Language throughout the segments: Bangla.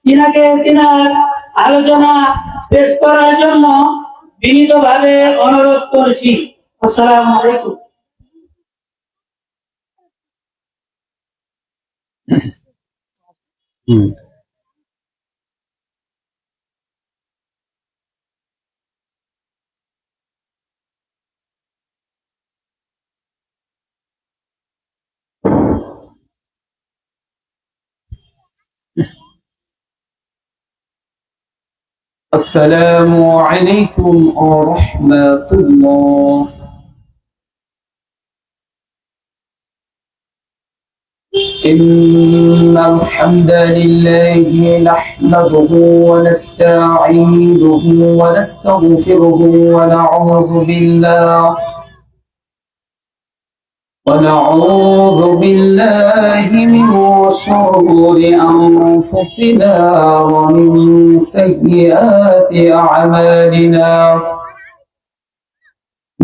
তিনার আলোচনা পেশ করার জন্য বিনীতভাবে অনুরোধ করছি। আসসালামু আলাইকুম। السلام عليكم ورحمة الله. إن الحمد لله نحمده ونستعينه ونستغفره ونعوذ بالله من شرور أنفسنا ومن سيئات أعمالنا.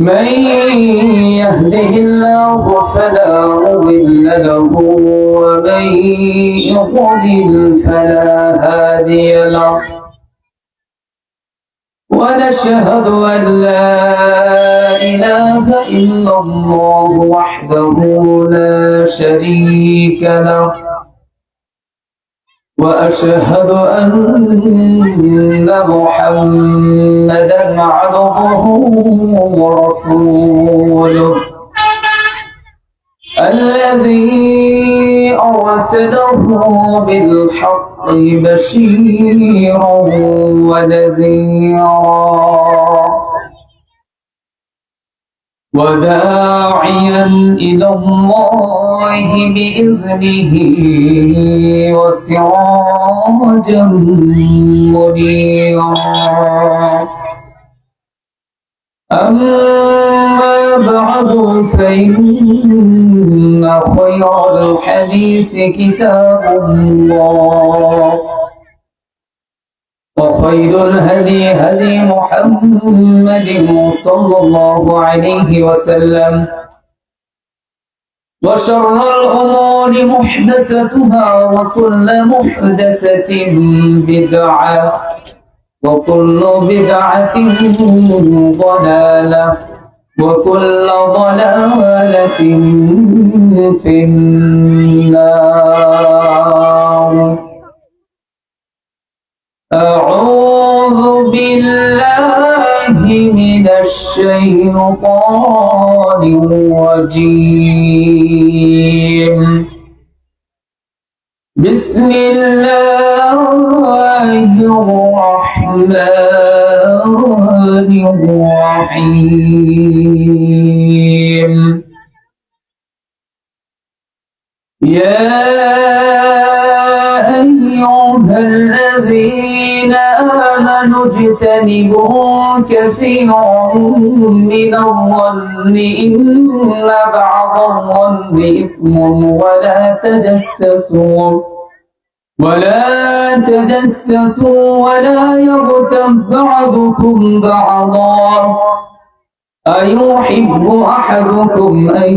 من يهده الله فلا مضل له ومن يضلل فلا هادي له. ونشهد أن لا إله إلا الله وحده لا شريك له. وأشهد أن محمدا عبده ورسوله الذي أرسله بالحق بشيرا ونذيرا وداعيا إلى الله بإذنه وسراجا منيرا. أما بعد فإن خير الحديث كتاب الله وخير الهدي هدي محمد صلى الله عليه وسلم وشر الأمور محدثتها وكل محدثة بدعة وكل بدعة ضلالة وكل ضلالة في النار. أعوذ بالله من الشيطان الرجيم. بسم الله الرحمن الرحيم. يا أيها الذين آمنوا اجتنبوا كثيرا من الظن إن بعض الظن إثم ولا تجسسوا ولا يغتب بعضكم بعضا أيحب أحدكم أن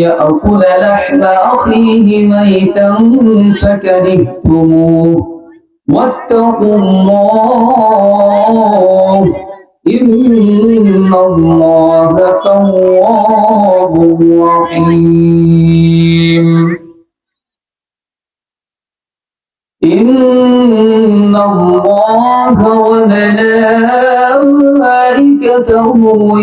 يأكل لحم أخيه ميتا فكرهتموه واتقوا الله إن الله تواب رحيم. إن الله وملائكته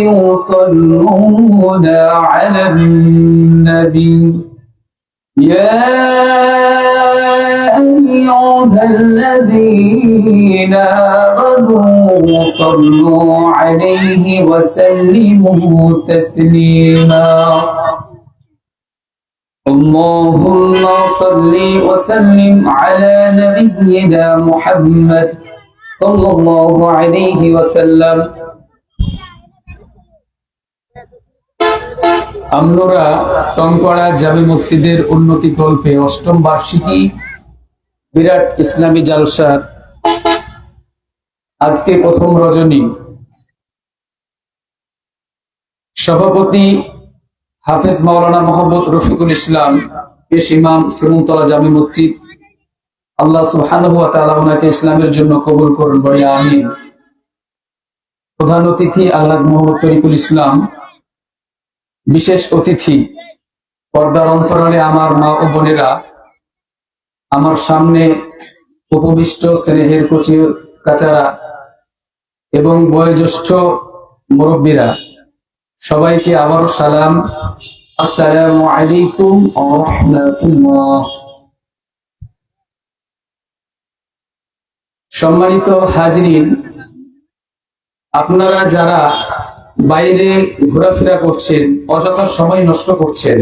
يصلون على النبي يا أيها الذين آمنوا صلوا عليه وسلموا تسليما. اللهم صل وسلم على نبينا محمد صلى الله عليه وسلم. আমরা টংপাড়া জামে মসজিদের উন্নতি কল্পে অষ্টম বার্ষিকী বিরাট ইসলামী জালসার আজকে প্রথম রজনী। সভাপতি হাফেজ মাওলানা মোহাম্মদ রফিকুল ইসলাম, পেশ ইমাম শ্রীমন্তলা জামে মসজিদ, আল্লাহ সুবহানাহু ওয়া তাআলা ওনাকে ইসলামের জন্য কবুল করুন, বলি আমিন। প্রধান অতিথি আলহাজ মোহাম্মদ তরিকুল ইসলাম, বিশেষ অতিথি পর্দার অন্তরালে আমার মা ও বোনেরা, আমার সামনে উপবিষ্ট স্নেহের কচি কাচারা এবং বয়োজ্যেষ্ঠ মুরব্বীরা, সবাইকে আবারও সালাম, আসসালামু আলাইকুম ওয়া রাহমাতুল্লাহ। সম্মানিত হাজিরিন, আপনারা যারা বাইরে ঘোরাফেরা করছেন, অযথা সময় নষ্ট করছেন,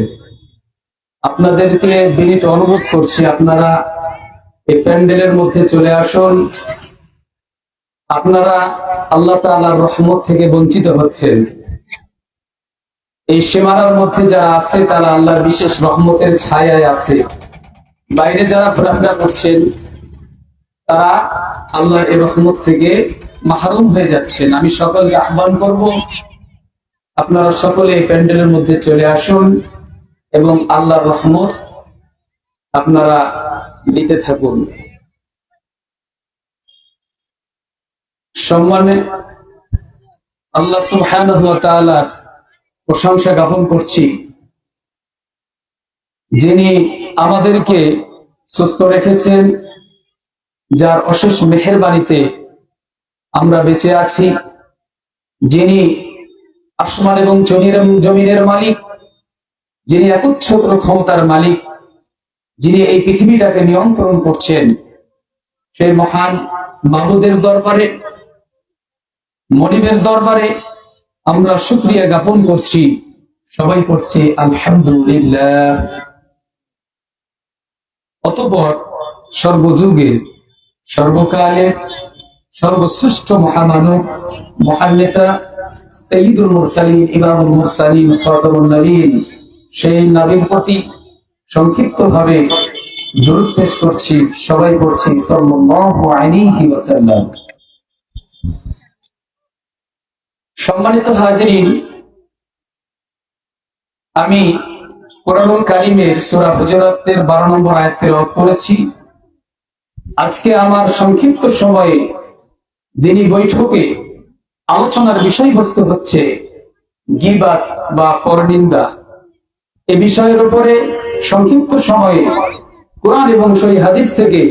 আপনাদেরকে বিনীত অনুরোধ করছি আপনারা এই প্যান্ডেলের মধ্যে চলে আসুন। আপনারা আল্লাহ তাআলার রহমত থেকে বঞ্চিত হচ্ছেন। এই সীমানার মধ্যে যারা আছে তারা আল্লাহর বিশেষ রহমতের ছায়ায় আছে। বাইরে যারা ঘোরাফেরা করছেন তারা আল্লাহর এই রহমত থেকে মাহরুম হয়ে যাচ্ছেন। আমি সকলকে আহ্বান করব, আপনারা সকলে এই প্যান্ডেলের মধ্যে চলে আসুন এবং আল্লাহর রহমত আপনারা নিতে থাকুন। সম্মানে আল্লাহ সুবহানাহু ওয়া তাআলার প্রশংসা জ্ঞাপন করছি, যিনি আমাদেরকে সুস্থ রেখেছেন, যার অশেষ মেহেরবানিতে আমরা বেঁচে আছি, যিনি আসমান এবং জমিনের মালিক, যিনি একচ্ছত্র ক্ষমতার মালিক, যিনি এই পৃথিবীটাকে নিয়ন্ত্রণ করছেন, সেই মহান মাবুদের দরবারে, মনিবের দরবারে আমরা শুকরিয়া জ্ঞাপন করছি। সবাই করছি আলহামদুলিল্লাহ। অতঃপর সর্বযুগের, সর্বকালের সর্বশ্রেষ্ঠ মহামানব, মহান নেতা, সাইয়্যিদুল মুরসালিন, ইমামুল মুরসালিন, খাতামুন নবীন, সেই নবীর প্রতি সংক্ষিপ্তভাবে দরুদ পেশ করছি। সবাই পড়ছি সাল্লাল্লাহু আলাইহি ওয়াসাল্লাম। সম্মানিত হাজিরিন, আমি কোরআনুল কারীমের সূরা হুজুরাতের 12 নম্বর আয়াত তেলাওয়াত করেছি। আজকে আমার সংক্ষিপ্ত সময়ে দিনী বৈঠকে আলোচনার বিষয়বস্তু হচ্ছে গীবাত বা পরনিন্দা। এই বিষয়ের উপরে সংক্ষিপ্ত সময়ে কোরআন এবং সহিহ হাদিস থেকে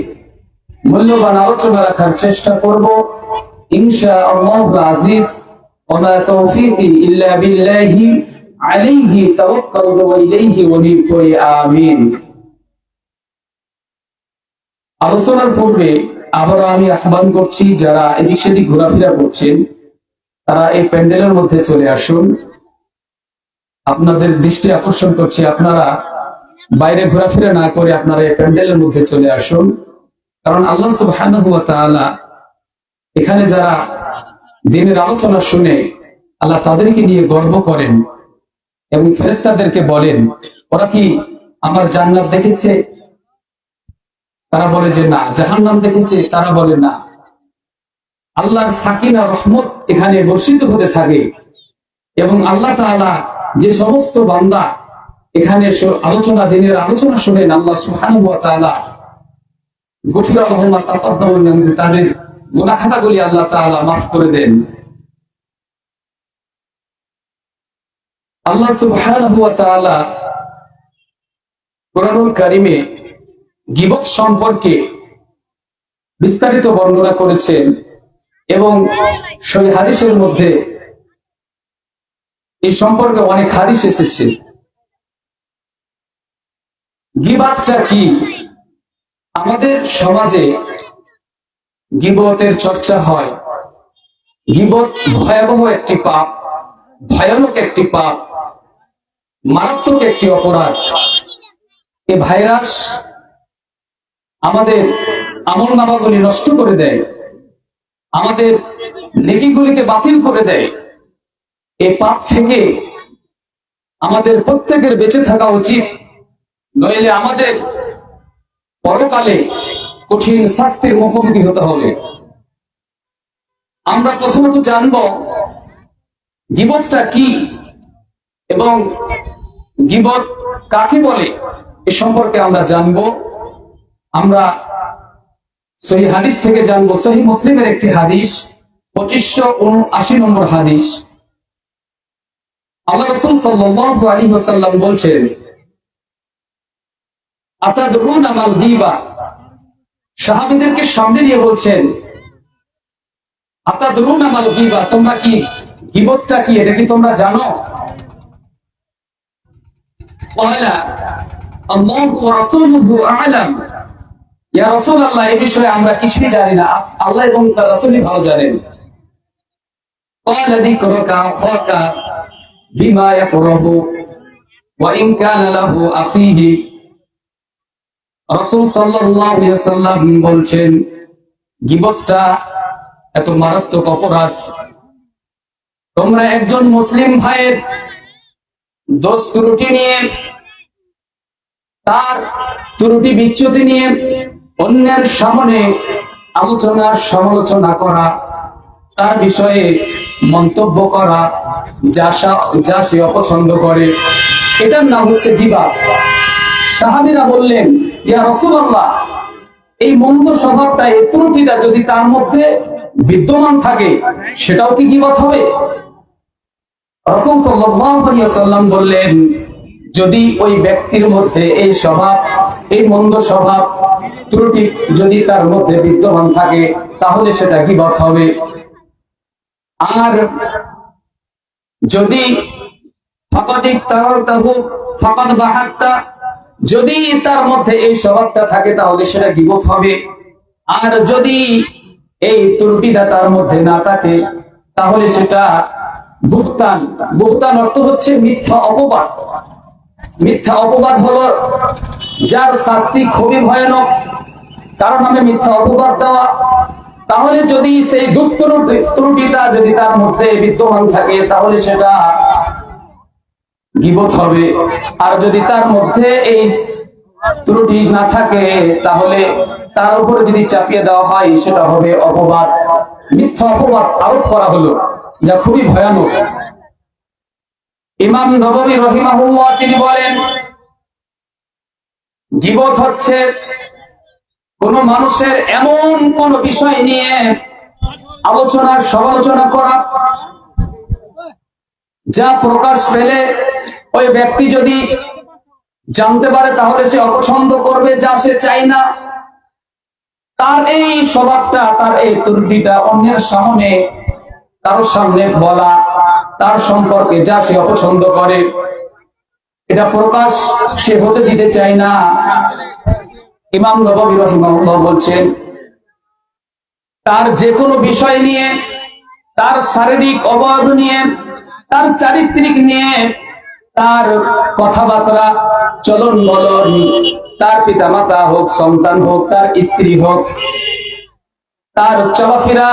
মূল্যবান আলোচনা রাখার চেষ্টা করব ইনশাআল্লাহুল আজিজ। ওয়া মা তাওফীকি ইল্লা বিল্লাহি আলাইহি তাওয়াক্কালতু ওয়া ইলাইহি উনীব। আমিন। আলোচনার পূর্বে আবারও আমি আহ্বান করছি, যারা এদিক সেদিক ঘোরাফেরা করছেন তারা এই প্যান্ডেলের মধ্যে চলে আসুন। আপনাদের দৃষ্টি আকর্ষণ করছি, আপনারা বাইরে ঘোরাফেরা না করে আপনারা এই প্যান্ডেলের মধ্যে চলে আসুন। কারণ আল্লাহ সুবহানাহু ওয়া তাআলা এখানে যারা দ্বীনের আলোচনা শুনে আল্লাহ তাদেরকে নিয়ে গর্ব করেন এবং ফেরেশতাদেরকে বলেন, ওরা কি আমার জান্নাত দেখেছে? তারা বলে যে না। জাহান্নাম দেখেছে? তারা বলে না। আল্লাহর সাকিনা রহমত এখানে বর্ষিত হতে থাকে এবং আল্লাহ তাআলা যে সমস্ত বান্দা এখানে আলোচনা, দিনের আলোচনা শুনেন, আল্লাহ সুবহানাহু ওয়া তাআলা গফিরা লাহুম মা তাকাদ্দামা মিন যামবি, তাদের গুনাহ খাতাগুলি আল্লাহ তাআলা মাফ করে দেন। আল্লাহ সুবহানাহু ওয়া তাআলা কোরআনুল কারীমে গীবত সম্পর্কে বিস্তারিত বর্ণনা করেছেন এবং সহিহ হাদিসের মধ্যে এই সম্পর্কে অনেক হাদিস এসেছে। গীবতটা কি? আমাদের সমাজে গীবতের চর্চা হয়। গীবত ভয়াবহ একটি পাপ, ভয়ানক একটি পাপ, মারাত্মক একটি অপরাধ। এই ভাইরাস আমাদের আমলনামাগুলি নষ্ট করে দেয়, আমাদের নেকিগুলিকে বাতিল করে দেয়। এই পাপ থেকে আমাদের প্রত্যেকের বেঁচে থাকা উচিত, নইলে আমাদের পরকালে কঠিন শাস্তির মুখোমুখি হতে হবে। আমরা প্রথমত জানব গীবতটা কি এবং গীবত কাকে বলে, এ সম্পর্কে আমরা জানব। আমরা সহিহ হাদিস থেকে জানবো, সহিহ মুসলিমের একটি হাদিস, 2579 নম্বর হাদিস। আল্লাহ রাসূল সাল্লাল্লাহু আলাইহি ওয়াসাল্লাম বলছেন, আতাদরুনা মাল গীবা, সাহাবীদেরকে সামনে নিয়ে বলছেন, আতাদরুনা মাল গীবা, তোমরা কি গীবতটা কি এটা কি তোমরা জানো? ক্বালা আল্লাহু ওয়া রাসূলুহু আ'লাম, ইয়া রাসূলুল্লাহ, এই বিষয়ে আমরা কিছুই জানি না, আল্লাহ এবং তার রাসূলই ভালো জানেন। ক্বালা যিকরুকা আখাকা বিমা ইয়াকরাহু ওয়া ইন কানা লাহু আখিহি, রাসূল সাল্লাল্লাহু আলাইহি ওয়াসাল্লাম বলছেন, গীবতটা এত মারাত্মক অপরাধ, তোমরা একজন মুসলিম ভাইয়ের দোষ ত্রুটি নিয়ে, তার ত্রুটি বিচ্যুতি নিয়ে অন্যের সামনে আলোচনা সমালোচনা করা, তার বিষয়ে মন্তব্য করা, যা সে অপছন্দ করে, এটার নাম হচ্ছে গীবত। সাহাবীরা বললেন, ইয়া রাসূলুল্লাহ, এই মন্দ স্বভাবটা, এই ত্রুটিটা যদি তার মধ্যে বিদ্যমান থাকে সেটাও কি গীবত হবে? রাসূল সাল্লাল্লাহু আলাইহি ওয়াসাল্লাম বললেন, যদি ওই ব্যক্তির মধ্যে এই স্বভাব, এই মন্দ স্বভাব, ত্রুটি যদি তার মধ্যে বিদ্যমান থাকে তাহলে সেটা গীবত হবে। আর যদি যদি তার মধ্যে এই স্বভাবটা থাকে তাহলে সেটা গীবত হবে। আর যদি এই ত্রুটিটা তার মধ্যে না থাকে তাহলে সেটা বুহতান। বুহতান অর্থ হচ্ছে মিথ্যা অপবাদ। মিথ্যা অপবাদ হলো যার শাস্তি খুবই ভয়ানক, কারো নামে মিথ্যা অপবাদ দেওয়া। তাহলে যদি সেই ত্রুটিটা যদি তার মধ্যে বিদ্যমান থাকে তাহলে সেটা গীবত হবে। আর যদি তার মধ্যে এই ত্রুটি না থাকে তাহলে তার উপরে যদি চাপিয়ে দেওয়া হয় সেটা হবে অপবাদ, মিথ্যা অপবাদ আরোপ করা হলো, যা খুবই ভয়ানক। ইমাম নববী রাহিমাহুল্লাহ তিনি বলেন, গীবত হচ্ছে কোন মানুষের এমন কোন বিষয় নিয়ে আলোচনা সমালোচনা করা, যা প্রকাশ পেলে ওই ব্যক্তি যদি জানতে পারে তাহলে সে অপছন্দ করবে, যা সে চায় না। তার এই স্বভাবটা, তার এই ত্রুটিটা অন্যের সামনে, কারোর সামনে বলা, তার সম্পর্কে যা সে অপছন্দ করে, এটা প্রকাশ সে হতে দিতে চায় না। ইমাম নববী রাহিমাহুল্লাহ বলছেন, তার যে কোনো বিষয় নিয়ে, তার শারীরিক অবয়ব নিয়ে, তার চারিত্রিক নিয়ে, তার কথাবার্তা, চলন বলন, তার পিতামাতা হোক, সন্তান হোক, তার স্ত্রী হোক, তার চলাফেরা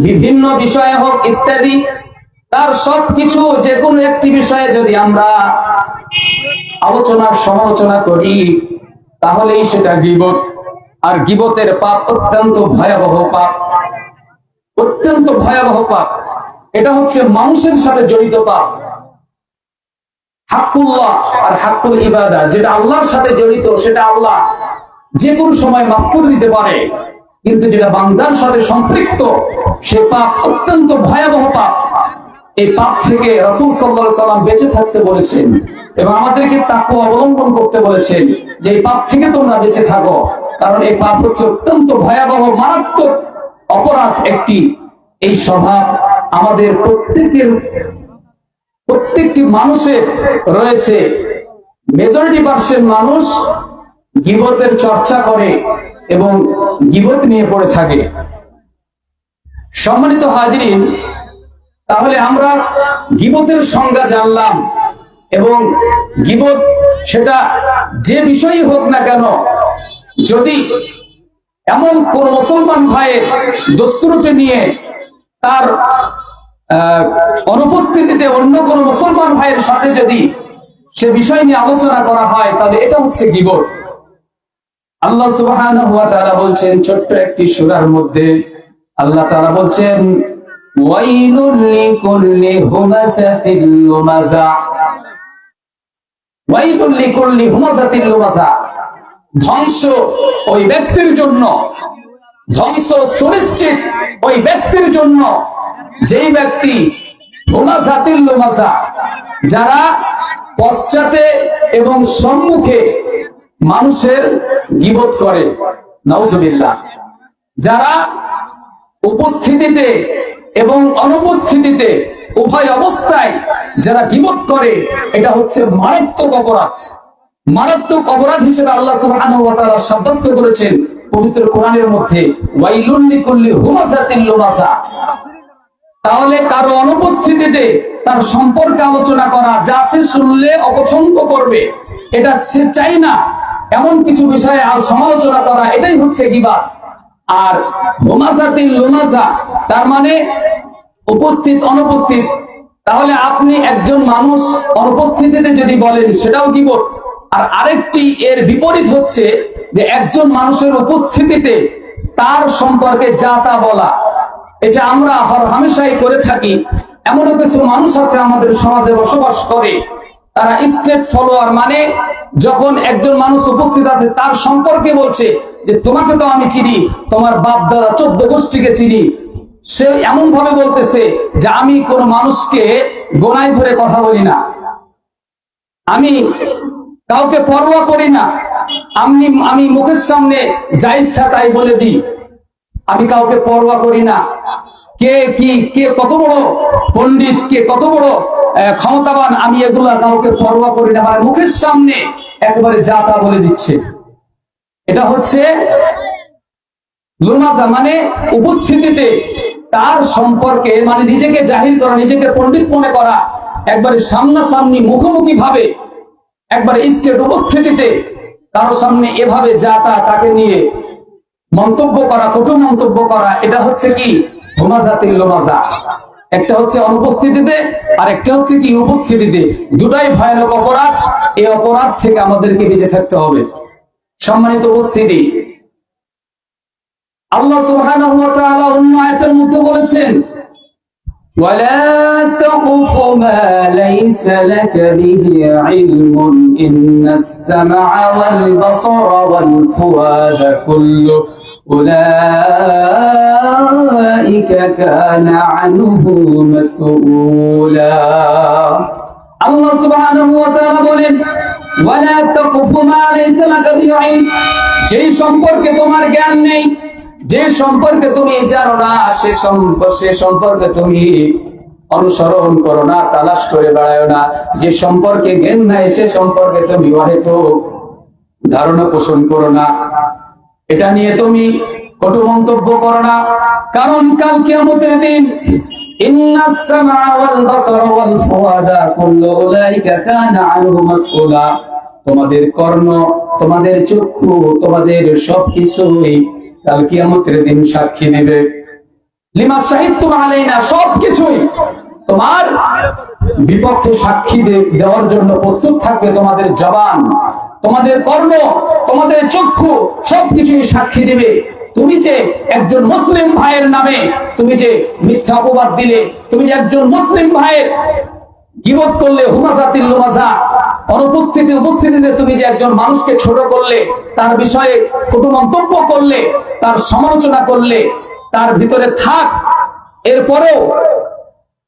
বিভিন্ন বিষয়ে হোক ইত্যাদি, তার সবকিছু যে কোনো একটি বিষয়ে যদি আমরা আলোচনা সমালোচনা করি তাহলেই সেটা গীবত। আর গীবতের পাপ অত্যন্ত ভয়াবহ পাপ, অত্যন্ত ভয়াবহ পাপ। এটা হচ্ছে মানুষের সাথে জড়িত পাপ। হাক্কুল্লাহ আর হাক্কুল ইবাদা, যেটা আল্লাহর সাথে জড়িত সেটা আল্লাহ যে কোনো সময় মাফ করে দিতে পারে, কিন্তু যেটা বান্দার সাথে সম্পৃক্ত সে পাপ অত্যন্ত ভয়াবহ পাপ। এই পাপ থেকে রাসূল সাল্লাল্লাহু আলাইহি সাল্লাম বেঁচে থাকতে বলেছেন এবং আমাদেরকে তাকওয়া অবলম্বন করতে বলেছেন যে এই পাপ থেকে তোমরা বেঁচে থাকো, কারণ এই পাপ হচ্ছে অত্যন্ত ভয়াবহ মারাত্মক অপরাধ একটি। এই স্বভাব আমাদের প্রত্যেকটি মানুষের রয়েছে। মেজরিটি পার্সেন্ট মানুষ গীবতের চর্চা করে এবং গীবত নিয়ে পড়ে থাকে। সম্মানিত হাজিরিন, তাহলে আমরা গীবতের সংজ্ঞা জানলাম এবং গীবত সেটা যে বিষয়ই হোক না কেন, যদি এমন কোন মুসলমান ভাইয়ের দোস্তুরুটি নিয়ে তার অনুপস্থিতিতে অন্য কোন মুসলমান ভাইয়ের সাথে যদি সে বিষয় নিয়ে আলোচনা করা হয় তাহলে এটা হচ্ছে গীবত। আল্লাহ সুবহানাহু ওয়া তাআলা বলছেন ছোট্ট একটি সূরার মধ্যে, আল্লাহ তাআলা বলছেন, ওয়াইলুল লিকুল্লি হুমাযাতিল লুমাযা। ওয়াইলুল লিকুল্লি হুমাযাতিল লুমাযা, ধ্বংস ওই ব্যক্তির জন্য ধ্বংস সুনিশ্চিত ওই ব্যক্তির জন্য যেই ব্যক্তি হুমাজাতিল লুমাজা, যারা পশ্চাতে এবং সম্মুখে মানুষের গীবত করে, নাউজুবিল্লাহ, যারা উপস্থিতিতে এবং অনুপস্থিতিতে উভয় অবস্থায় যারা গীবত করে, এটা হচ্ছে মারাত্মক অপরাধ। মারাত্মক অপরাধ হিসেবে আল্লাহ সুবহানাহু ওয়া তাআলা সাব্যস্ত করেছেন পবিত্র কোরআনের মধ্যে, ওয়াইলুল লিকুল্লি হুমাজাতিল লুমাজা। তাহলে কারো অনুপস্থিতিতে তার সম্পর্কে আলোচনা করা, যা সে শুনলে অপছন্দ করবে, এটা সে চাই না, এমন কিছু বিষয়ে সমালোচনা করা, এটাই হচ্ছে গীবত। আর হুমাজাতিল লুমাজা তার মানে উপস্থিত অনুপস্থিত। তাহলে আপনি একজন মানুষ অনুপস্থিতিতে যদি বলেন, সেটাও গীবত। আর আরেকটি এর বিপরীত হচ্ছে যে একজন মানুষের উপস্থিতিতে তার সম্পর্কে যা তা বলা, এটা আমরা হামেশাই করে থাকি। এমনও কিছু মানুষ আছে আমাদের সমাজে বসবাস করে, তারা স্টেট ফলোয়ার, মানে যখন একজন মানুষ উপস্থিত আছে তার সম্পর্কে বলছে যে তোমাকে তো আমি চিনি, তোমার বাপ দাদা 14 গোষ্ঠীকে চিনি, সে এমন ভাবে বলতেছে যে আমি কোন মানুষকে গোনায় ধরে কথা বলি না, আমি কাউকে পরোয়া করি না, আমি মুখের সামনে যা ইচ্ছা তাই বলে দিই, আমি কাউকে পরোয়া করি না, কে কত বড় পণ্ডিত, কে কত বড় ক্ষমতাবান, আমি এগুলা কাউকে পরোয়া করি না, মানে মুখের সামনে একেবারে যা তা বলে দিচ্ছে। এটা হচ্ছে লুমাজা, মানে উপস্থিতিতে তার সম্পর্কে, মানে নিজেকে জাহির করা, নিজেকে পণ্ডিত মনে করা, একবারে সামনাসামনি মুখোমুখি ভাবে, একবারে স্টেট উপস্থিতিতে কারোর সামনে এভাবে যা তা তাকে নিয়ে মন্তব্য করা, কটু মন্তব্য করা, এটা হচ্ছে কি হুমাজাতিল লুমাজা। একটা হচ্ছে অনুপস্থিতিতে, আর একটা হচ্ছে কি উপস্থিতিতে। দুটাই ভয়ানক অপরাধ। এই অপরাধ থেকে আমাদেরকে বেঁচে থাকতে হবে। সম্মানিত উপস্থিতি, আল্লাহ সুবহানাহু ওয়া তাআলা অন্য আয়াতের মধ্যে বলেছেন, ওয়ালা তাকুফু মা লাইসা লাকা বিহি ইলমুন ইন্নাস সামআ ওয়াল বাসারা ওয়াল ফুআদা কুল্লু উলাইকা কানা আনহু মাসউলা। আল্লাহ সুবহানাহু ওয়া তাআলা বলেন, ওয়ালা তাকুফু মা লাইসা লাকা বিহি ইলম, যেই সম্পর্কে তোমার জ্ঞান নেই, যে সম্পর্কে তুমি জানো না, সে সম্পর্কে তুমি অনুসরণ করো না, তালাশ করে বেড়ায় না। যে সম্পর্কে জ্ঞান নাই, সে সম্পর্কে তুমি অহেতুক ধারণা পোষণ করো না, এটা নিয়ে তুমি কটু মন্তব্য করো না। কারণ কাল কিয়ামতের দিন ইন্নাস সামআ ওয়াল বাসারা ওয়াল ফুআদা কুল্লু উলাইকা কানা আনহু মাসউলা, তোমাদের কর্ণ, তোমাদের চক্ষু, তোমাদের সবকিছুই কাল কিয়ামতের দিন সাক্ষী দেবে। লিমা শাহিদতুম আলাইনা, সবকিছুই তোমার বিপক্ষে সাক্ষী দেওয়ার জন্য প্রস্তুত থাকবে। তোমাদের জবান, তোমাদের কর্ণ, তোমাদের চক্ষু সবকিছুই সাক্ষী দেবে। তুমি যে একজন মুসলিম ভাইয়ের নামে তুমি যে মিথ্যা অপবাদ দিলে, তুমি যে একজন মুসলিম ভাইয়ের গীবত করলে, হুমাজাতিল লুমাজা, উপস্থিতিতে তুমি যে একজন মানুষকে ছোট করলে, তার বিষয়ে কটু মন্তব্য করলে, তার সমালোচনা করলে, তার ভিতরে থাক, এরপরেও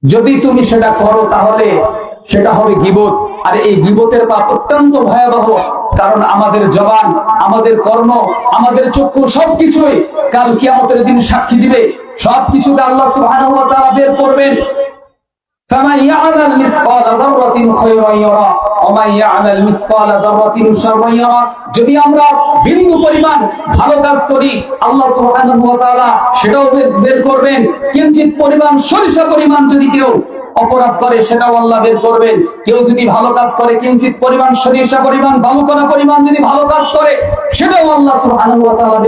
যদি তুমি সেটা করো তাহলে সেটা হবে গীবত। আর এই গীবতের পাপ অত্যন্ত ভয়াবহ, কারণ আমাদের জবান, আমাদের কর্ম, আমাদের চক্ষু সবকিছুই কাল কিয়ামতের দিন সাক্ষী দিবে। সবকিছুকে আল্লাহ সুবহানাহু ওয়া তাআলা বের করবেন। فمن يعمل مثقال ذرة خيرا يرى ومن يعمل مثقال ذرة شرا يرى, যদি আমরা বিন্দু পরিমাণ ভালো কাজ করি আল্লাহ সুবহানাহু ওয়া তাআলা সেটাও বের করবেন। কিঞ্চিত পরিমাণ, সরিষা পরিমাণ যদি কেউ অপরাধ করে সেটাও আল্লাহ বের করবেন। কেউ যদি ভালো কাজ করে, কিঞ্চিত পরিমাণ, সরিষা পরিমাণ, বালুকণা পরিমাণ যদি ভালো কাজ করে, সেটাও আল্লাহ সুবহানাহু ওয়া তাআলা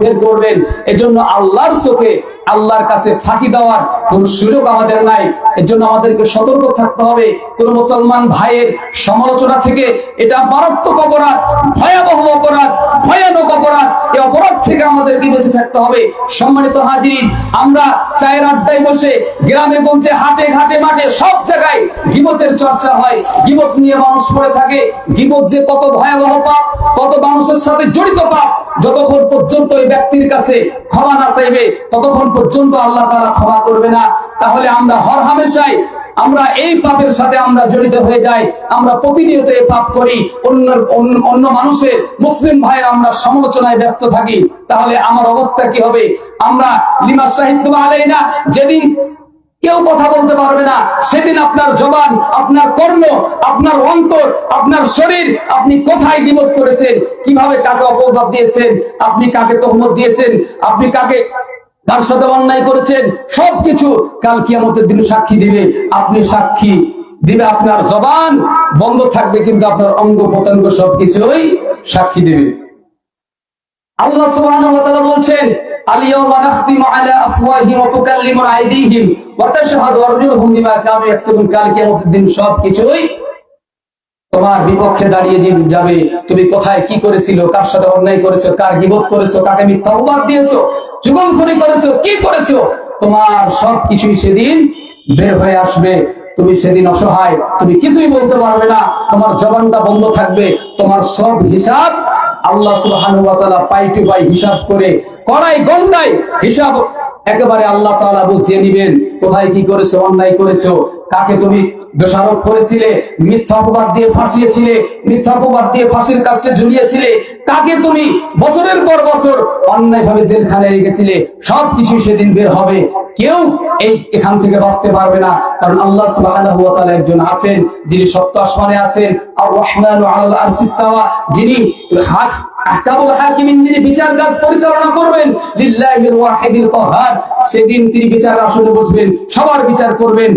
বের করবেন। এজন্য আল্লাহর চোখে, আল্লাহর কাছে ফাঁকি দেওয়ার কোন সুযোগ আমাদের নাই। এজন্য আমাদেরকে সতর্ক থাকতে হবে কোন মুসলমান ভাইয়ের সমালোচনা থেকে। এটা মারাত্মক অপরাধ, ভয়াবহ অপরাধ, ভয়ানক অপরাধ। এই অপরাধ থেকে আমাদেরকে বেঁচে থাকতে হবে। সম্মানিত হাজিরিন, আমরা চায়ের আড্ডায় বসে, গ্রামে গঞ্জে, হাটে ঘাটে, মাঠে ঘাটে সব জায়গায় গীবতের চর্চা হয়, গীবত নিয়ে মানুষ পড়ে থাকে। গীবত যে কত ভয়াবহ পাপ, কত মানুষের সাথে জড়িত পাপ, যতক্ষণ পর্যন্ত ওই ব্যক্তির কাছে ক্ষমা না চাইবে ততক্ষণ পর্যন্ত আল্লাহ তাআলা ক্ষমা করবে না। তাহলে আমরা হর হামেশাই আমরা এই পাপের সাথে আমরা জড়িত হয়ে যাই, আমরা প্রতিনিয়ত এই পাপ করি, অন্য মানুষের মুসলিম ভাইয়ের আমরা সমালোচনায় ব্যস্ত থাকি। তাহলে আমার অবস্থা কি হবে? আমরা লিমা শাহিদতু আলাইনা, যেদিন কেউ কথা বলতে পারবে না সেদিন আপনার জবান, আপনার কর্ম, আপনার অন্তর, আপনার শরীর, আপনি কোথায় গীবত করেছেন, কিভাবে কাকে অপবাদ দিয়েছেন, আপনি কাকে তহমত দিয়েছেন, আপনি কাকে কার সাথে অন্যায় করেছেন, সবকিছু কাল কিয়ামতের দিন সাক্ষী দিবে। আপনি সাক্ষী দিবে, আপনার জবান বন্ধ থাকবে কিন্তু আপনার অঙ্গ প্রত্যঙ্গ সবকিছুই সাক্ষী দিবে। আল্লাহ সুবহানাহু ওয়া তাআলা বলছেন, আল-ইয়াওমা নাখতিমু আলা আফওয়াহিহিম ওয়া তুকাল্লিমুনা আইদিহিম ওয়া তাশহাদু আরজুলুহুম বিমা কানু ইয়াকসিবুন। কাল কিয়ামতের দিন সবকিছুই তোমার বিপক্ষে দাঁড়িয়ে যাবে। তুমি কোথায় কি করেছিল, কার সাথে অন্যায় করেছো, কার গীবত করেছো, কাকে মিথ্যা অপবাদ দিয়েছো, চুগলখড়ি করেছো, কি করেছো, তোমার সবকিছুই সেদিন বের হয়ে আসবে। তুমি সেদিন অসহায়, তুমি কিছুই বলতে পারবে না, তোমার জবানটা বন্ধ থাকবে। তোমার সব হিসাব আল্লাহ সুবহানাহু ওয়া তাআলা পাই টু পাই হিসাব করে কড়াই গন্ডায় হিসাব একেবারে আল্লাহ তাআলা বুঝিয়ে নিবেন। কোথায় কি করেছো, অন্যায় করেছো, কাকে তুমি দোষারোপ করেছিলে, মিথ্যা অপবাদ দিয়ে ফাঁসিয়েছিলে, মিথ্যা অপবাদ দিয়ে ফাঁসির কাস্টে ঝুলিয়েছিলে, কাকে তুমি বছরের পর বছর অন্যায়ভাবে জেলখানে রেখেছিলে, সবকিছু সেদিন বের হবে। কেউ এখান থেকে বাঁচতে পারবে না, কারণ আল্লাহ সুবহানাহু ওয়া তাআলা একজন আছেন যিনি সপ্ত আসমানে আছেন, আর রহমানু আলাল আরশি ইস্তাওয়া, যিনি আহকামুল হাকিমিন, যিনি বিচার কাজ পরিচালনা করবেন, লিল্লাহিল ওয়াহিদিল কাহ্হার। সেদিন তিনি বিচার আসনে বসবেন, সবার বিচার করবেন।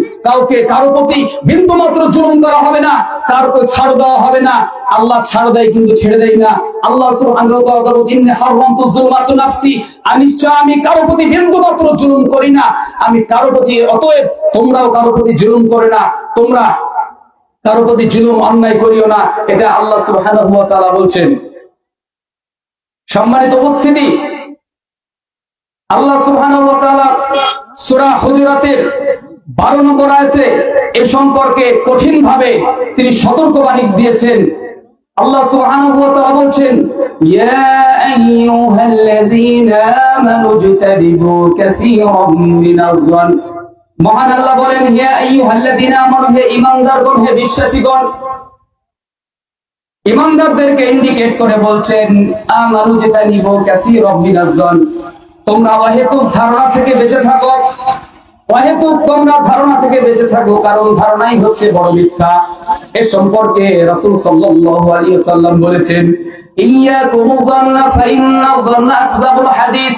কারো প্রতি বিন্দু মাত্র জুলুম করা হবে না, কারোকে ছাড় দেওয়া হবে না। আল্লাহ ছাড় দেয় কিন্তু ছেড়ে দেয় না। আল্লাহ সুবহানাহু ওয়া তাআলা বলেন, ইন্নী হারামতু যুলমাতু নাফসি, নিশ্চয় আমি কারো প্রতি বিন্দু মাত্র জুলুম করি না, আমি কারো প্রতি, অতএব তোমরাও কারো প্রতি জুলুম করে না, তোমরা কারো প্রতি জুলুম অন্যায় করিও না। এটা আল্লাহ সুবহানাহু ওয়া তাআলা বলছেন। সম্মানিত উপস্থিতি, আল্লাহ সুবহানাহু ওয়া তাআলা সূরা হুজুরাতের 12 নম্বর আয়াতে এ সম্পর্কে কঠিন ভাবে তিনি সতর্কবাণী দিয়েছেন। আল্লাহ সুবহানাহু ওয়া তাআলা বলছেন, ইয়া আইয়ুহাল্লাযীনা আমানু ইজতানিবু কাসীরাম মিনাজ-যন। মহান আল্লাহ বলেন, ইয়া আইয়ুহাল্লাযীনা আমানু, হে ঈমানদারগণ, হে বিশ্বাসীগণ। ঈমানদারদেরকে ইন্ডিকেট করে বলছেন, আমানু ইজতানিবু কাসীরাম মিনাজ-যন, তোমরা অহেতুক ধারণা থেকে বেঁচে থাকো। অহেতুক তোমরা ধারণা থেকে বেঁচে থাকো, কারণ ধারণাই হচ্ছে বড় মিথ্যা। এ সম্পর্কে রাসূল সাল্লাল্লাহু আলাইহি ওয়াসাল্লাম বলেছেন, ইয়াকুমুয যান্না ফাইন্নায যান্না আকযাবুল হাদিস।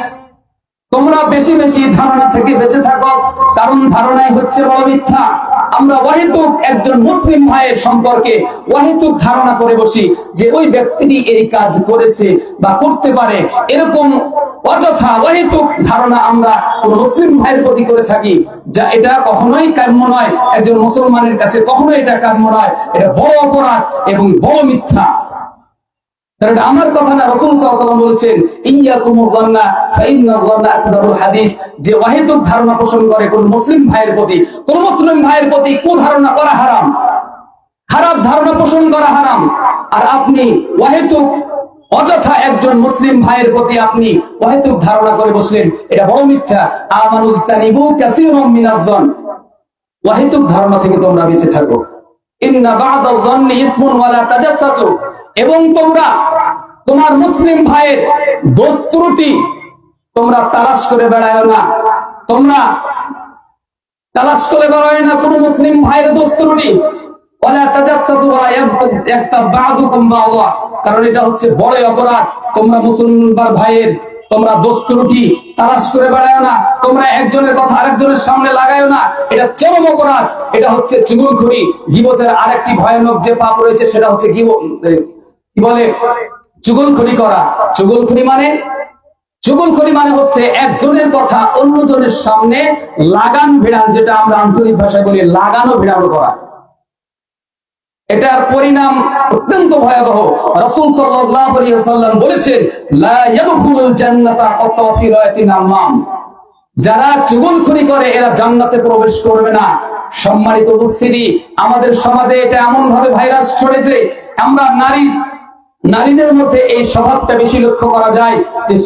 তোমরা বেশি বেশি ধারণা থেকে বেঁচে থাকো, কারণ ধারণাই হচ্ছে বড় মিথ্যা। আমরা অহেতুক একজন মুসলিম ভাইয়ের সম্পর্কে অহেতুক ধারণা করে বসি যে ওই ব্যক্তিটি এই কাজ করেছে বা করতে পারে, এরকম অযথা অহেতুক ধারণা আমরা কোন মুসলিম ভাইয়ের প্রতি করে থাকি, যা এটা কখনোই কাম্য নয়। একজন মুসলমানের কাছে কখনোই এটা কাম্য নয়, এটা বড় অপরাধ এবং বড় মিথ্যা। কারণ আমার কথা না, রাসূল সাল্লাল্লাহু আলাইহি ওয়াসাল্লাম বলেছেন, ইয়াকুমুয যান্না ফাইন্নায যান্না আকযাবুল হাদিস, যে অহেতুক ধারণা পোষণ করে কোন মুসলিম ভাইয়ের প্রতি, কোন মুসলিম ভাইয়ের প্রতি কুধারণা করা হারাম, খারাপ ধারণা পোষণ করা হারাম। আর আপনি অহেতুক অযথা একজন মুসলিম ভাইয়ের প্রতি আপনি অহেতুক ধারণা করে বসলেন, এটা বড় মিথ্যা। আমানু ইজতানিবু কাসীরাম মিনাজ-যন, অহেতুক ধারণা থেকে তোমরা বেঁচে থাকো। ইন্না বা'দায-যন্নি ইসমুন ওয়া লা তাজাসসাসু, এবং তোমরা তোমার মুসলিম ভাইয়ের দোষ ত্রুটি তোমরা তালাশ করে বেড়ায় না, তোমরা তালাশ করে বেড়ায় না কোন মুসলিম ভাইয়ের দোষ ত্রুটি। ওয়ালা তাজাসসাসু ওয়া ইয়াগতাব বা'দুকুম বা'দা, কারণ এটা হচ্ছে বড় অপরাধ। তোমরা মুসলমান ভাইয়ের তোমরা দোষ ত্রুটি তালাশ করে বেড়ায় না, তোমরা একজনের কথা আরেকজনের সামনে লাগায়ও না, এটা চরম অপরাধ। এটা হচ্ছে চুগলখড়ি। গীবতের আরেকটি ভয়ানক যে পাপ রয়েছে সেটা হচ্ছে কি বলে, চুগলখড়ি করা। চুগলখড়ি মানে হচ্ছে একজনের কথা অন্যজনের সামনে লাগান ভিড়ান, যেটা আমরা আঞ্চলিক ভাষায় বলি লাগানো ভিড়ানো করা। এটার পরিণাম অত্যন্ত ভয়াবহ। রাসূল সাল্লাল্লাহু আলাইহি ওয়াসাল্লাম বলেছেন, লা ইয়াদখুলুল জান্নাতা কাত্তাফিরাতিন আম্মাম, যারা চুগলখড়ি করে এরা জান্নাতে প্রবেশ করবে না। সম্মানিত উপস্থিতি, আমাদের সমাজে এটা এমন ভাবে ভাইরাস ছড়েছে, আমরা নারীদের মধ্যে এই স্বভাবটা বেশি লক্ষ্য করা যায় যে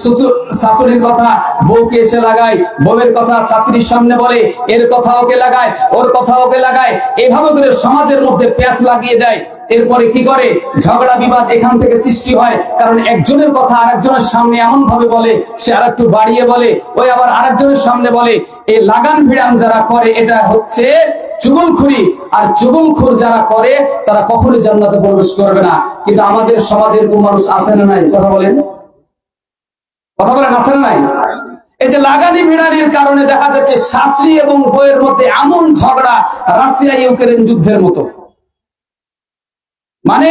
শাশুড়ির কথা বউকে এসে লাগায়, বউয়ের কথা শাশুড়ির সামনে বলে, এর কথা ওকে লাগায়, ওর কথা ওকে লাগায়, এভাবে করে সমাজের মধ্যে প্যাঁচ লাগিয়ে দেয়। এরপরে কি করে, ঝগড়া বিবাদ এখান থেকে সৃষ্টি হয়, কারণ একজনের কথা আরেকজনের সামনে এমন ভাবে বলে, সে আর একটু বাড়িয়ে বলে, ওই আবার আরেকজনের সামনে বলে। এই লাগান ভিড়ান যারা করে এটা হচ্ছে চুগলখড়ি, আর চুগলখোর যারা করে তারা কখনোই জান্নাতে প্রবেশ করবে না। কিন্তু আমাদের সমাজের কোন মানুষ আছে না নাই? কথা বলেন, কথা বলেন, আছে না নাই? এই যে লাগানি ভিড়ানির কারণে দেখা যাচ্ছে শাশুড়ি এবং বউয়ের মধ্যে এমন ঝগড়া রাশিয়া ইউক্রেন যুদ্ধের মতো, মানে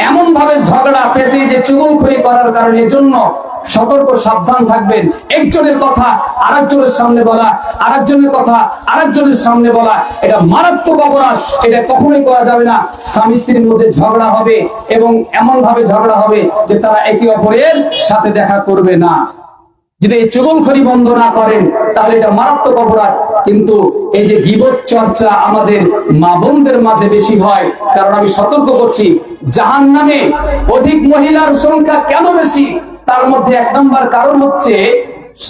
এমন ভাবে ঝগড়া পেঁচে যে চুগলখড়ি করার কারণে। জন্য সতর্ক সাবধান থাকবেন। একজনের কথা আরেকজনের সামনে বলা, আরেকজনের কথা আরেকজনের সামনে বলা, এটা মারাত্মক অপরাধ। এটা কখনোই করা যাবে না। স্বামী স্ত্রীর মধ্যে ঝগড়া হবে এবং এমন ভাবে ঝগড়া হবে যে তারা একে অপরের সাথে দেখা করবে না। যদি এই চুগলখড়ি বন্ধ না করেন তাহলে এটা মারাত্মক অপরাধ। কিন্তু এই যে গীবত চর্চা আমাদের মা বোনদের মাঝে বেশি হয়, কারণ আমি সতর্ক করছি, জাহান্নামে অধিক মহিলার সংখ্যা কেন বেশি? তার মধ্যে এক নম্বর কারণ হচ্ছে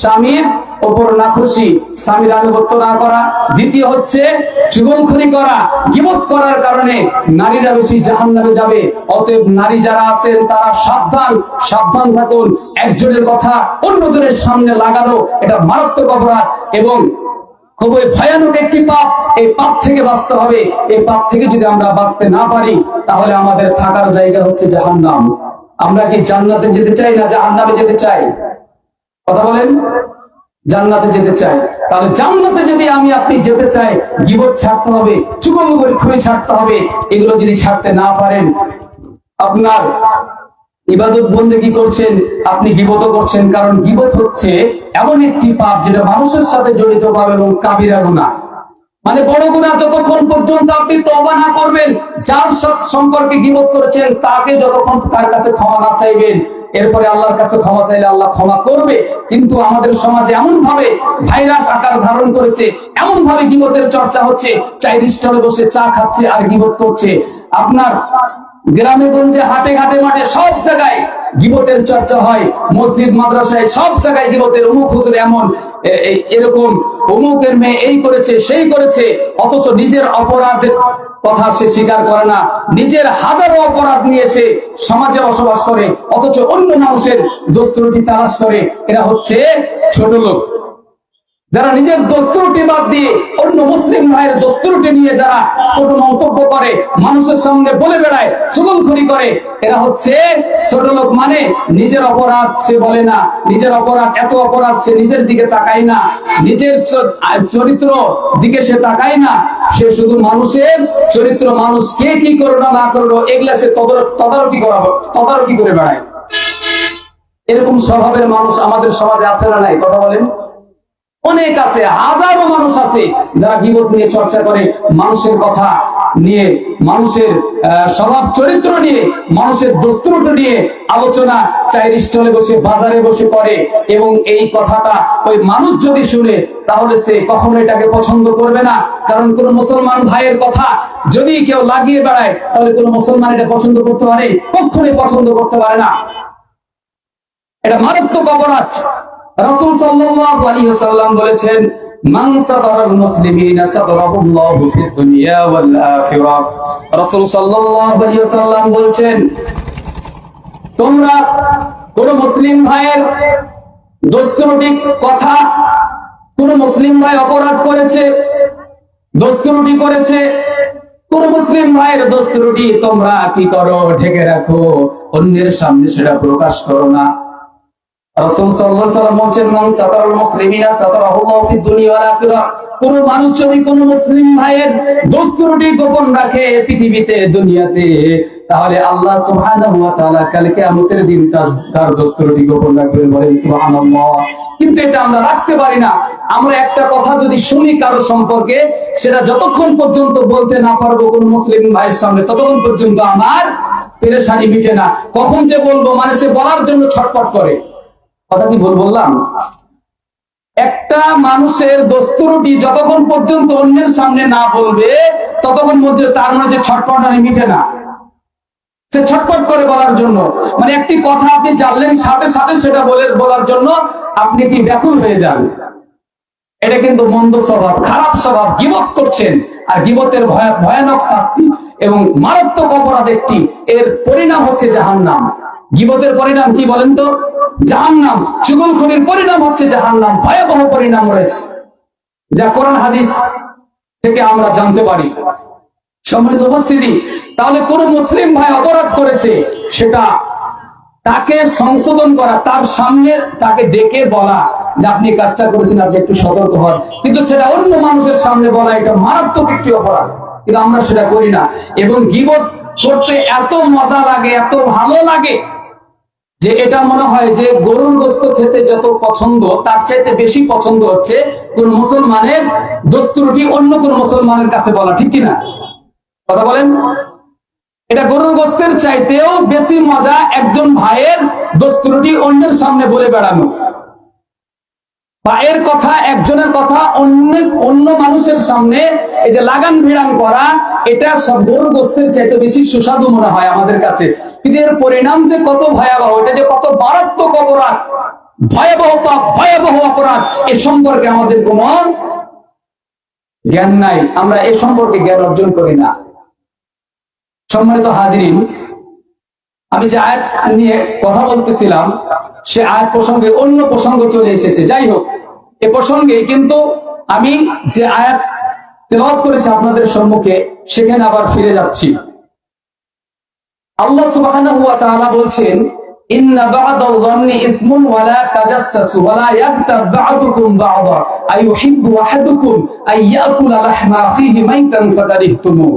স্বামীর ওপর নাখুশি, স্বামীর আনুগত্য না করা। দ্বিতীয় হচ্ছে চুগলখড়ি করা, গীবত করার কারণে নারীরা বেশি জাহান্নামে যাবে। অতএব নারী যারা আছেন তারা সাবধান থাকুন। একজনের কথা অন্যজনের সামনে লাগানো এটা মারাত্মক অপরাধ এবং খুবই ভয়ানক একটি পাপ। এই পাপ থেকে বাঁচতে হবে। এই পাপ থেকে যদি আমরা বাঁচতে না পারি তাহলে আমাদের থাকার জায়গা হচ্ছে জাহান্নাম। আমরা কি জান্নাতে যেতে চাই না জাহান্নামে যেতে চাই? কথা বলেন, জান্নাতে যেতে চাই। তাহলে জান্নাতে যদি আমি আপনি যেতে চাই, গীবত ছাড়তে হবে, চুগলখড়ি ছাড়তে হবে। এগুলো যদি ছাড়তে না পারেন, আপনার ইবাদত বন্দেগী করছেন, আপনি গীবত করছেন। কারণ গীবত হচ্ছে এমন একটি পাপ যেটা মানুষের সাথে জড়িত পাপ এবং কাবিরা গুনাহ, মানে বড় গুনাহ। যতক্ষণ পর্যন্ত আপনি তওবা না করবেন, যার সাথে সম্পর্কে গীবত করেছেন তাকে যতক্ষণ তার কাছে ক্ষমা না চাইবেন, এরপরে আল্লাহর কাছে ক্ষমা চাইলে আল্লাহ ক্ষমা করবে। কিন্তু আমাদের সমাজে এমন ভাবে ভাইরাস আকার ধারণ করেছে, এমন ভাবে গীবতের চর্চা হচ্ছে, চায়ের স্টলে বসে চা খাচ্ছে আর গীবত করছে। আপনার গ্রামে গঞ্জে হাটে ঘাটে মাঠে সব জায়গায় গীবতের চর্চা হয়, মসজিদ মাদ্রাসায় সব জায়গায় গীবতের। অমুক হুজুর এমন, এরকম, অমুকের মেয়ে এই করেছে সেই করেছে, অথচ নিজের অপরাধের কথা সে স্বীকার করে না। নিজের হাজারো অপরাধ নিয়ে সে সমাজে বসবাস করে, অথচ অন্য মানুষের দোষ ত্রুটি তালাশ করে। এরা হচ্ছে ছোট লোক। যারা নিজের দোষ ত্রুটি বাদ দিয়ে অন্য মুসলিম ভাইয়ের দোষ ত্রুটি নিয়ে যারা কটু মন্তব্য করে, মানুষের সামনে বলে বেড়ায়, চুগলখড়ি করে, এরা হচ্ছে ছোট লোক। মানে নিজের অপরাধ সে বলে না, নিজের অপরাধ, এত অপরাধ সে নিজের দিকে তাকায় না, নিজের চরিত্র দিকে সে তাকায় না। সে শুধু মানুষের চরিত্র, মানুষ কে কি করলো না করলো এগুলা সে তদারকি করে বেড়ায়। এরকম স্বভাবের মানুষ আমাদের সমাজে আছে না নাই? কথা বলেন, অনেক আছে, হাজারো মানুষ আছে যারা গীবত নিয়ে চর্চা করে, মানুষের কথা নিয়ে, মানুষের স্বভাব চরিত্র নিয়ে, মানুষের দোষ ত্রুটি নিয়ে আলোচনা চায়ের স্টলে বসে, বাজারে বসে করে। এবং এই কথাটা ওই মানুষ যদি শুনে তাহলে সে কখনো এটাকে পছন্দ করবে না। কারণ কোন মুসলমান ভাইয়ের কথা যদি কেউ লাগিয়ে বেড়ায় তাহলে কোন মুসলমান এটা পছন্দ করতে পারে? কখনোই পছন্দ করতে পারে না। এটা মারাত্মক অপরাধ। রাসূল সাল্লাল্লাহু আলাইহি ওয়াসাল্লাম বলেছেন, মান সাতারাল মুসলিমিনা সাতারাহুল্লাহু ফিদ দুনিয়া ওয়াল আখিরাহ। রাসূল সাল্লাল্লাহু আলাইহি ওয়াসাল্লাম বলেছেন, তোমরা কোন মুসলিম ভাইয়ের দোষ ত্রুটি কথা, কোন মুসলিম ভাই অপরাধ করেছে, দোষ ত্রুটি করেছে, কোন মুসলিম ভাইয়ের দোষ ত্রুটি তোমরা কি করো? ঢেকে রাখো, অন্যের সামনে সেটা প্রকাশ করো না। রাসূল সাল্লাল্লাহু আলাইহি ওয়াসাল্লাম বলেন, মান সাতারাল মুসলিমিনা সাতারাহুল্লাহু ফিদ দুনিয়া ওয়াল আখিরাহ। কোন মানুষ যদি কোন মুসলিম ভাইয়ের দোষ ত্রুটি গোপন রাখে পৃথিবীতে, দুনিয়াতে, তাহলে আল্লাহ সুবহানাহু ওয়া তাআলা কাল কিয়ামতের দিন তার দোষ ত্রুটি গোপন রাখবেন। বলেন সুবহানাল্লাহ। কিন্তু এটা আমরা রাখতে পারি না। আমরা একটা কথা যদি শুনি কারো সম্পর্কে, সেটা যতক্ষণ পর্যন্ত বলতে না পারবো কোন মুসলিম ভাইয়ের সামনে, ততক্ষণ পর্যন্ত আমার পেরেশানি মিটে না। কখন যে বলবো, মানে সে বলার জন্য ছটফট করে। কথা কি ভুল বললাম? একটা একটা মানুষের দস্তুরটি যতক্ষণ পর্যন্ত অন্যের সামনে না বলবে ততক্ষণ মধ্যে তার মধ্যে ছটপটানি মিটে না। সে ছটপট করে বলার জন্য, মানে একটি কথা আপনি জানলেন সাথে সাথে সেটা বলার জন্য আপনি কি ব্যাকুল হয়ে যান। এটা কিন্তু মন্দ স্বভাব, খারাপ স্বভাব। গীবত করছেন, আর গীবতের ভয়ানক শাস্তি এবং মারাত্মক অপরাধ একটি, এর পরিণাম হচ্ছে জাহান্নাম। গীবতের পরিণাম কি বলেন তো? জাহান্নাম। চুগলখড়ির পরিণাম হচ্ছে জাহান্নাম। ভয়াবহ পরিণাম রয়েছে, যা কোরআন হাদিস থেকে আমরা জানতে পারি। সম্মানিত উপস্থিতি, তাহলে কোন মুসলিম ভাই অপরাধ করেছে, সেটা তাকে সংশোধন করা, তার সামনে তাকে ডেকে বলা যে আপনি কাজটা করেছেন, আপনি একটু সতর্ক হন। কিন্তু সেটা অন্য মানুষের সামনে বলা, এটা মারাত্মক একটি অপরাধ, কিন্তু আমরা সেটা করি না। এবং গীবত করতে এত মজা লাগে, এত ভালো লাগে যে এটা মনে হয় যে গরুর গোশত খেতে যত পছন্দ, তার চাইতে বেশি পছন্দ হচ্ছে কোন মুসলমানের দস্তুরটি অন্য কোন মুসলমানের কাছে বলা। ঠিক কিনা কথা বলেন? এটা গরুর গোশতের চাইতেও বেশি মজা একজন ভাইয়ের দস্তুরটি অন্যের সামনে বলে বেড়ানো, বা এর কথা, একজনের কথা অন্য মানুষের সামনে এই যে লাগান ভিড়ান করা, এটা সব গরুর গোশতের চাইতে বেশি সুস্বাদু মনে হয় আমাদের কাছে। কিন্তু এর পরিণাম যে কত ভয়াবহ, এটা যে কত মারাত্মক অপরাধ, ভয়াবহ পাপ, ভয়াবহ অপরাধ, এ সম্পর্কে আমাদের কোন জ্ঞান নাই। আমরা এ সম্পর্কে জ্ঞান অর্জন করি না। সম্মানিত হাজরিন, আমি যে আয়াত নিয়ে কথা বলতেছিলাম, সে আয়াত প্রসঙ্গে অন্য প্রসঙ্গ চলে এসেছে। যাই হোক, এ প্রসঙ্গে কিন্তু আমি যে আয়াত তেলাওয়াত করেছি আপনাদের সম্মুখে, সেখানে আবার ফিরে যাচ্ছি। আল্লাহ সুবহানাহু ওয়া তাআলা বলছেন, ইন্না বা'দাল যান্নি ইসমুন ওয়া লা তাজাসসু ওয়া লা ইয়াগতাব বা'দুকুম বা'দা আইয়ুহিব্বু আহাদুকুম আইয়াকুলা লাহমা আখিহি মাইতান ফাকারিহতুমু।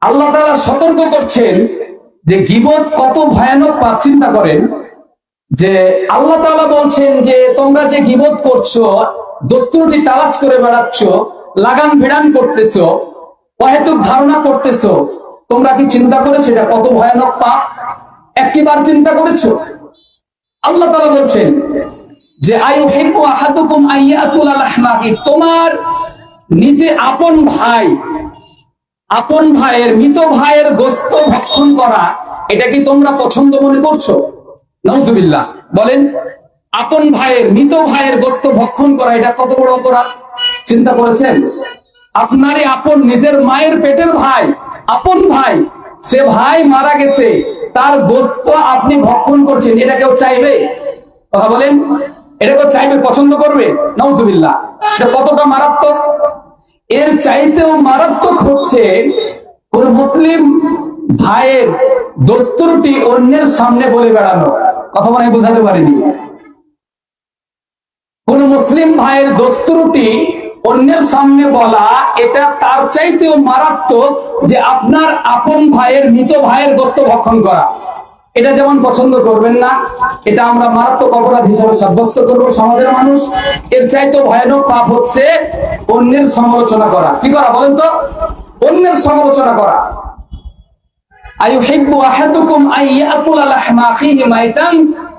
আল্লাহ তাআলা সতর্ক করছেন যে গীবত কত ভয়ানক পাপ। চিন্তা করেন যে আল্লাহ তাআলা বলছেন যে তোমরা যে গীবত করছো, দস্তুরটি তালাশ করে বেড়াচ্ছ, লাগান ভিড়ান করতেছো, অহেতুক ধারণা করতেছো, তোমরা কি চিন্তা করেছো এটা কত ভয়ানক পাপ? একটিবার চিন্তা করেছো? আল্লাহ তাআলা বলছেন যে আইয়ুহিব্বু আহাদুকুম আইয়াকুলা লাহমা আখিহি, তোমার নিজে আপন ভাই, আপন ভাইয়ের, মৃত ভাইয়ের গোশত ভক্ষণ করা, এটা কি তোমরা পছন্দ মনে করছো? নাউজুবিল্লাহ। বলেন, আপন ভাইয়ের, মৃত ভাইয়ের গোশত ভক্ষণ করা, এটা কত বড় অপরাধ চিন্তা করেছেন? আপনারই আপন, নিজের মায়ের পেটের ভাই, আপন ভাই, সে ভাই মারা গেছে, তার গোশত আপনি ভক্ষণ করছেন, এটা কেউ চাইবে? কথা বলেন, এটা কেউ চাইবে, পছন্দ করবে? নাউজুবিল্লাহ। এটা কতটা মারাত্মক! এর চাইতেও মারাত্মক হচ্ছে কোন মুসলিম ভাইয়ের দস্তুরটি অন্যের সামনে বলে বেড়ানো। কথা মনে বোঝাতে পারিনি? কোন মুসলিম ভাইয়ের দস্তুরটি অন্যের সামনে বলা, এটা তার চাইতেও মারাত্মক যে আপনার আপন ভাইয়ের, মৃত ভাইয়ের গোশত ভক্ষণ করা। এটা যেমন পছন্দ করবেন না, এটা আমরা মারাত্মক অপরাধ হিসেবে সাব্যস্ত করব সমাজের মানুষ। এর চাইতেও ভয়ানক পাপ হচ্ছে অন্যের সমালোচনা করা। কি করা বলেন তো? অন্যের সমালোচনা করা। আইয়ুহিব্বু আহাদুকুম আইয়াকুলা লাহমা আখিহি মাইতান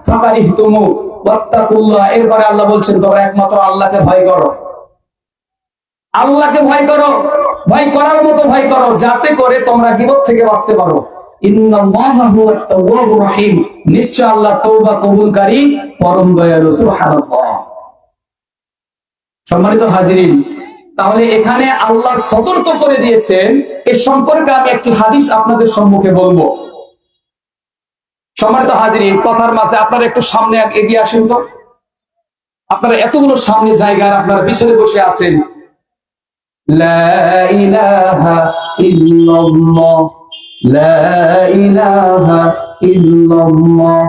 ফাকারিহতুমু ওয়াত্তাকুল্লাহ। এরপরে আল্লাহ বলছেন তোমরা একমাত্র আল্লাহকে ভয় করো, আল্লাহকে ভয় করো, ভয় করার মতো ভয় করো, যাতে করে তোমরা গীবত থেকে বাঁচতে পারো। ইন্নাল্লাহা হুয়াত তাওয়াবুর রহিম, নিশ্চয় আল্লাহ তওবা কবুলকারী, পরম দয়ালু। সুবহানাল্লাহ। সম্মানিত হাজিরিন, তাহলে এখানে আল্লাহ সতর্ক করে দিয়েছেন। এ সম্পর্কে আমি একটি হাদিস আপনাদের সম্মুখে বলবো। সম্মানিত হাজিরিন, কথার মাঝে আপনারা একটু সামনে এগিয়ে আসেন তো। আপনারা এতগুলো সামনে জায়গার, আপনারা পিছনে বসে আছেন। লা ইলাহা ইল্লাল্লাহ, লা ইলাহা ইল্লাল্লাহ,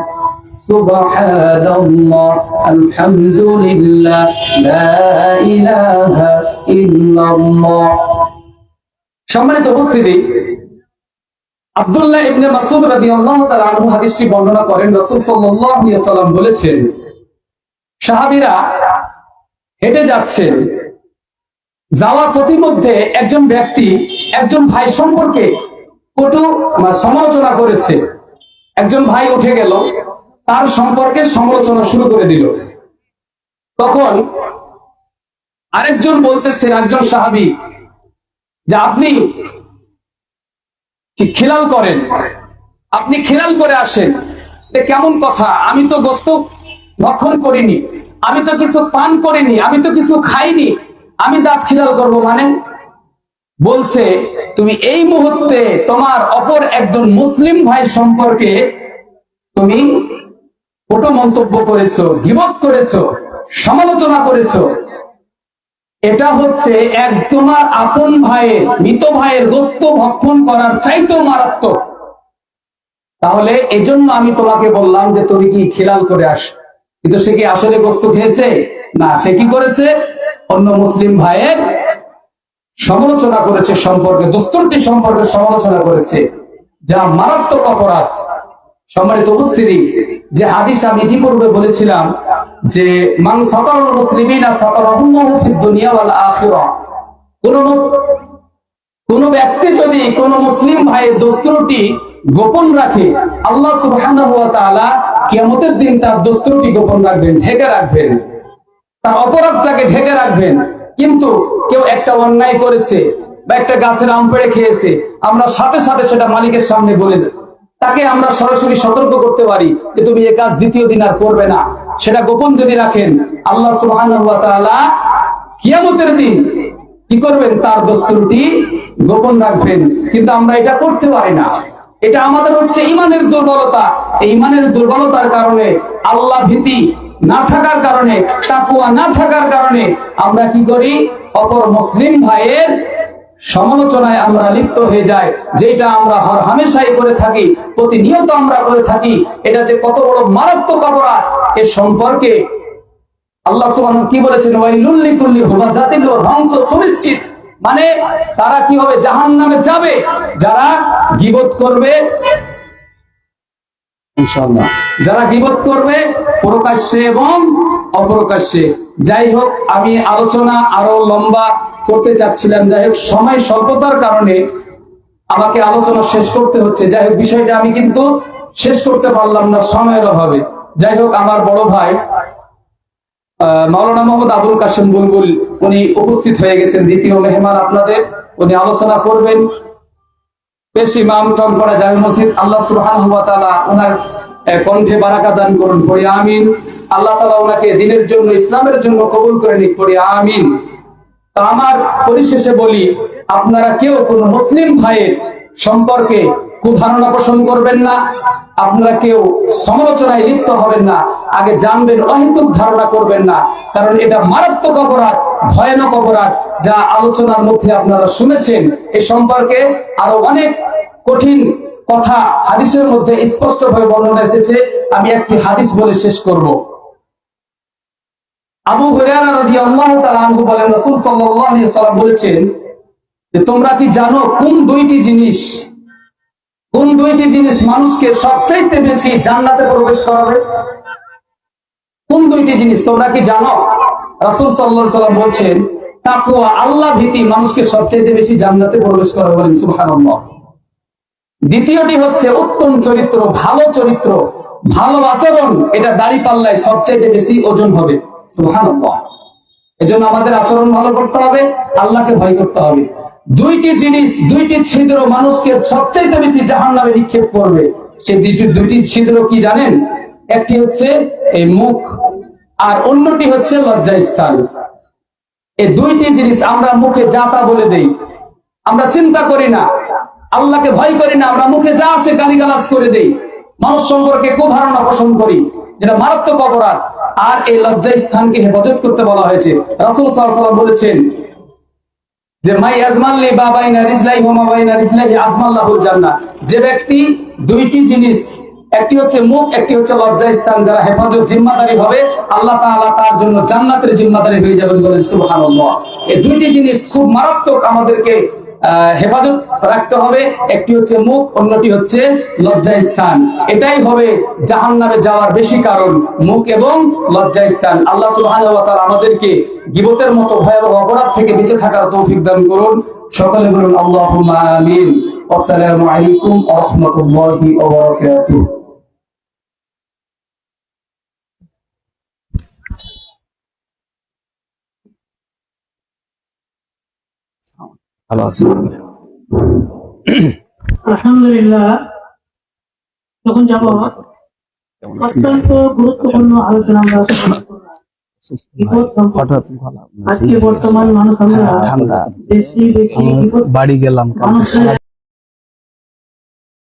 সুবহানাল্লাহ, আলহামদুলিল্লাহ, লা ইলাহা ইল্লাল্লাহ। সম্মানিত উপস্থিতি, আব্দুল্লাহ ইবনে মাসউদ রাদিয়াল্লাহু তাআলা আনহু হাদিসটি বর্ণনা করেন। রাসূল সাল্লাল্লাহু আলাইহি ওয়াসাল্লাম বলেছেন, সাহাবীরা হেঁটে যাচ্ছেন, যাওয়ার পথিমধ্যে একজন ব্যক্তি একজন ভাই সম্পর্কে কটু সমালোচনা করেছে। একজন ভাই উঠে গেল, তার সম্পর্কে সমালোচনা শুরু করে দিল। তখন আরেকজন বলতেছেন, একজন সাহাবী, যে আপনি কি খিলাল করেন, আপনি খিলাল করে আসেন। এ কেমন কথা? আমি তো গোস্ত ভক্ষণ করিনি, আমি তো কিছু পান করিনি, আমি তো কিছু খাইনি, আমি দাঁত খিলাল করব মানে? বলছে, তুমি এই মুহূর্তে তোমার অপর একজন মুসলিম ভাই সম্পর্কে তুমি কটু মন্তব্য করেছো, গীবত করেছো, সমালোচনা করেছো। এটা হচ্ছে এক তোমার আপন ভাইয়ের, মৃত ভাইয়ের গোস্ত ভক্ষণ করার চাইতেও মারাত্মক। তাহলে এজন্য আমি তোমাকে বললাম যে তুমি কি খিলাল করে আস। কিন্তু সে কি আসলে গোস্ত খেয়েছে? না, সে কি করেছে? অন্য মুসলিম ভাইয়ের সমালোচনা করেছে, সম্পর্কে, দস্তুরটি সম্পর্কে সমালোচনা করেছে, যা মারাত্মক অপরাধ। সম্মানিত উপস্থিতি, যে হাদিস আমি ইতিপূর্বে বলেছিলাম যে মান সাতারাল মুসলিমিনা সাতারাহুল্লাহু ফিদ দুনিয়া ওয়াল আখিরাহ, কোন ব্যক্তি যদি কোন মুসলিম ভাইয়ের দস্তুরটি গোপন রাখে, আল্লাহ সুবহানাহু ওয়া তাআলা কিয়ামতের দিন তার দস্তুরটি গোপন রাখবেন, ঢেকে রাখবেন, তার অপরাধটাকে ঢেকে রাখবেন। কিন্তু কেউ একটা অন্যায় করেছে বা একটা গাছের আম পেড়ে খেয়েছে, আমরা সাথে সাথে সেটা মালিকের সামনে বলে যাই, তাকে আমরা সরাসরি সতর্ক করতে পারি যে তুমি এই কাজ দ্বিতীয় দিন আর করবে না। সেটা গোপন যদি রাখেন, আল্লাহ সুবহানাহু ওয়া তাআলা কিয়ামতের দিন কি করবেন? তার দস্তুরটি গোপন রাখবেন। কিন্তু আমরা এটা করতে পারি না। এটা আমাদের হচ্ছে ইমানের দুর্বলতা। এই ইমানের দুর্বলতার কারণে, আল্লাহ ভীতি না থাকার কারণে, তাকওয়া না থাকার কারণে আমরা কি করি? অপর মুসলিম ভাইয়ের সমালোচনায় আমরা লিপ্ত হয়ে যাই, যেটা আমরা হর হামেশাই করে থাকি, প্রতিনিয়ত আমরা করে থাকি। এটা যে কত বড় মারাত্মক অপরাধ, এর সম্পর্কে আল্লাহ সুবহানাহু কি বলেছেন? ওয়াইলুল লিকুল্লি হুমাযাতিন, ধ্বংস সুনিশ্চিত। মানে তারা কি হবে? জাহান্নামে যাবে, যারা গীবত করবে, ইনশাআল্লাহ, যারা গীবত করবে প্রকাশ্যে এবং অপ্রকাশ্যে। যাই হোক, আমি আলোচনা আরো লম্বা করতে চাচ্ছিলাম, যাই হোক সময় স্বল্পতার কারণে আমাকে আলোচনা শেষ করতে হচ্ছে। যাই হোক, বিষয়টা আমি কিন্তু শেষ করতে পারলাম না সময়ের অভাবে। যাই হোক, আমার বড় ভাই মাওলানা মোহাম্মদ আবুল কাশেম বুলবুল, উনি উপস্থিত হয়ে গেছেন, দ্বিতীয় মেহমান আপনাদের। উনি আলোচনা করবেন। পেশ ইমাম টঙ্কড়া জামে মসজিদ, আল্লাহ সুবহানাহু ওয়া তাআলা ওনার কণ্ঠে বারাকা দান করুন, পড়ি আমিন। আল্লাহ তাআলা ওনাকে দ্বীনের জন্য, ইসলামের জন্য কবুল করে নিক, পড়ি আমিন। তা আমার পরিশেষে বলি, আপনারা কেউ কোন মুসলিম ভাইয়ের সম্পর্কে কুধারণা পোষণ করবেন না, আপনারা কেউ সমালোচনায় লিপ্ত হবেন না। আগে জানবেন, অহেতুক ধারণা করবেন না, কারণ এটা মারাত্মক অপরাধ, ভয়ানক অপরাধ, যা আলোচনার মধ্যে আপনারা শুনেছেন। এ সম্পর্কে আরো অনেক কঠিন কথা হাদিসের মধ্যে স্পষ্টভাবে বর্ণনা এসেছে। আমি একটি হাদিস বলে শেষ করব। আবু হুরায়রা রাদিয়াল্লাহু তাআলা আনহু বলেন, রাসূল সাল্লাল্লাহু আলাইহি ওয়াসাল্লাম বলেছেন যে তোমরা কি জানো কোন দুইটি জিনিস মানুষকে সবচাইতে বেশি জান্নাতে প্রবেশ করাবে? কোন দুইটি জিনিস তোমরা কি জানো? রাসূল সাল্লাল্লাহু আলাইহি ওয়াসাল্লাম বলছেন, তাকওয়া, আল্লাহ ভীতি মানুষকে সবচাইতে বেশি জান্নাতে প্রবেশ করাবে। বলেন সুবহানাল্লাহ। দ্বিতীয়টি হচ্ছে উত্তম চরিত্র, ভালো চরিত্র, ভালো আচরণ। এটা দাড়িপাল্লায় সবচাইতে বেশি ওজন হবে। সুবহানাল্লাহ। এজন্য আমাদের আচরণ ভালো করতে হবে, আল্লাহকে ভয় করতে হবে। দুইটি জিনিস, দুইটি ছিদ্র মানুষকে সবচাইতে বেশি জাহান্নামে নিক্ষেপ করবে। সেই দুইটি ছিদ্র কি জানেন? একটি হচ্ছে এই মুখ, আর অন্যটি হচ্ছে লজ্জাস্থান। এই দুইটি জিনিস আমরা মুখে যা তা বলে দেই, আমরা চিন্তা করি না, আল্লাহকে ভয় করি না, আমরা মুখে যা আসে গালিগালাজ করে দেই, মানুষ সম্পর্কে কুধারণা পোষণ করি, যেটা মারাত্মক অপরাধ। আর এই লজ্জাস্থানকে হেফাজত করতে বলা হয়েছে। রাসূল সাল্লাল্লাহু আলাইহি ওয়াসাল্লাম বলেছেন যে মাই আজমাল্লি বাবাইনা রিজলাই ওয়া মাবাইনা রিজলাহি আজমাল্লাহুল জান্নাহ। যে ব্যক্তি দুইটি জিনিস, একটি হচ্ছে মুখ, একটি হচ্ছে লজ্জাস্থান, যারা হেফাজত জিম্মাদারি হবে, আল্লাহ তাআলা তার জন্য জান্নাতের জিম্মাদারি হয়ে যাবেন। বলেন সুবহানাল্লাহ। এই দুইটি জিনিস খুব মারাত্মক, আমাদেরকে হেফাজত রাখতে হবে। একটি হচ্ছে মুখ, অন্যটি হচ্ছে লজ্জাস্থান। এটাই হবে জাহান্নামে যাওয়ার বেশি কারণ, মুখ এবং লজ্জাস্থান। আল্লাহ সুবহানাহু ওয়া তাআলা আমাদেরকে গীবতের মতো ভয়াবহ অপরাধ থেকে বেঁচে থাকার তৌফিক দান করুন। সকলে বলুন আল্লাহুম্মা আমিন। আসসালামু আলাইকুম ওয়া রাহমাতুল্লাহি ওয়া বারাকাতুহু। ভালো আছি। আলহামদুলিল্লাহ, তখন যাব কেমন আছেন? অত্যন্ত গুরুত্বপূর্ণ আলোচনা আমরা করলাম। বিপদ সম্পর্কে। হঠাৎ ভালো। আজকে বর্তমান মানুষ আমরা ঠান্ডা বেশি বেশি বিপদ বাড়ি গেলাম কালকে মানুষের